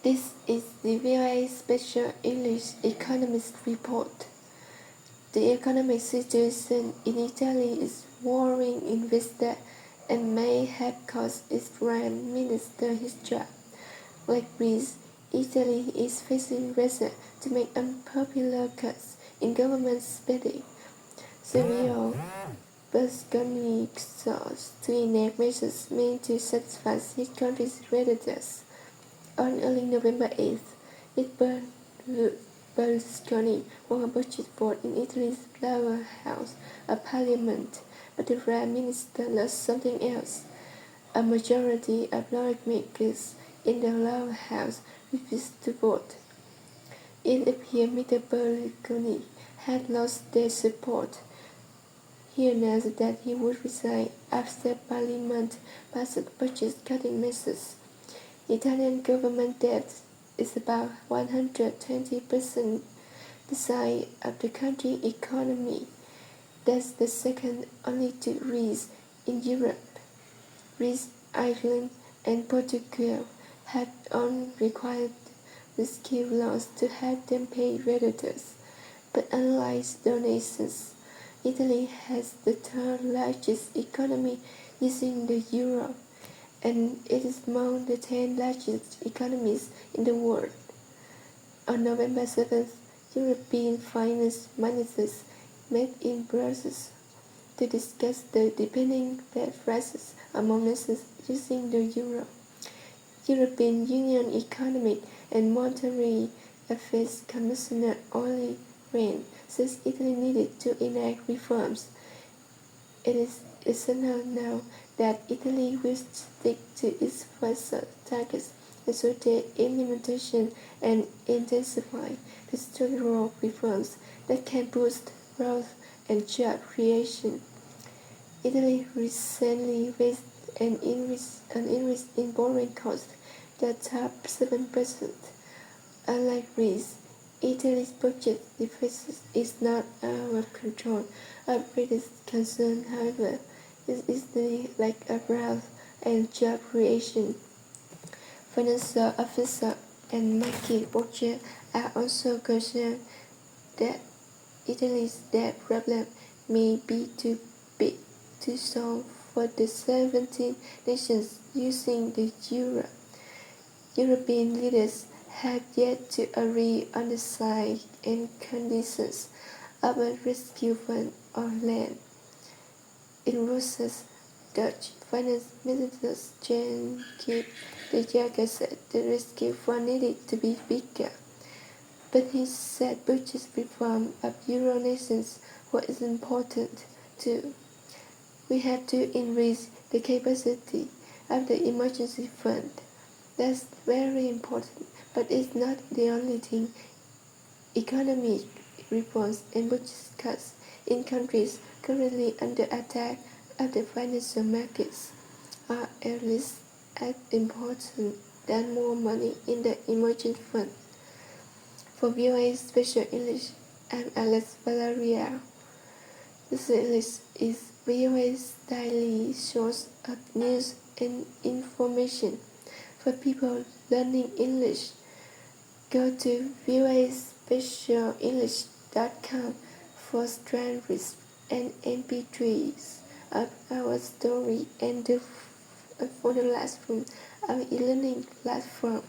This is the VOA Special English Economist Report. The economic situation in Italy is worrying investors and may have caused its prime minister his job. Like Greece, Italy is facing pressure to make unpopular cuts in government spending. Silvio Berlusconi sought to enact measures meant to satisfy his country's creditors. On early November 8th, Berlusconi won a budget vote in Italy's lower house of parliament, but the prime minister lost something else. A majority of lawmakers in the lower house refused to vote. It appeared Mr. Berlusconi had lost their support. He announced that he would resign after Parliament passed budget-cutting measures. Italian government debt is about 120% the size of the country's economy. That's the second only to Greece in Europe. Greece, Ireland, and Portugal have all required rescue loans to help them pay creditors. But unlike those nations, Italy has the third largest economy using the euro, and it is among the 10 largest economies in the world. On November 7th, European finance ministers met in Brussels to discuss the deepening debt crisis among nations using the euro. European Union Economic and Monetary Affairs Commissioner Olli Rehn says Italy needed to enact reforms. It is essential now that Italy will stick to its fiscal targets, ensure implementation, and intensify the structural reforms that can boost growth and job creation. Italy recently raised an increase in borrowing costs that topped 7%. Unlike Greece, Italy's budget deficit is not out of control. Our greatest concern, however, is the lack of growth and job creation. Financial officials and market watchers are also concerned that Italy's debt problem may be too big to solve for the 17 nations using the euro. European leaders have yet to agree on the size and conditions of a rescue fund or land. In Brussels, Dutch Finance Minister Jan de Jager said the rescue fund needed to be bigger, but he said budget reform of euro nations was important too. We have to increase the capacity of the emergency fund. That's very important, but it's not the only thing. Economic reforms and budget cuts in countries currently under attack of the financial markets are at least as important than more money in the emergency fund. For VOA Special English, I'm Alex Valeria. This English is VOA's daily source of news and information for people learning English. Go to voaspecialenglish.com for transcripts and MP3s of our story and for the last from our e-learning platform.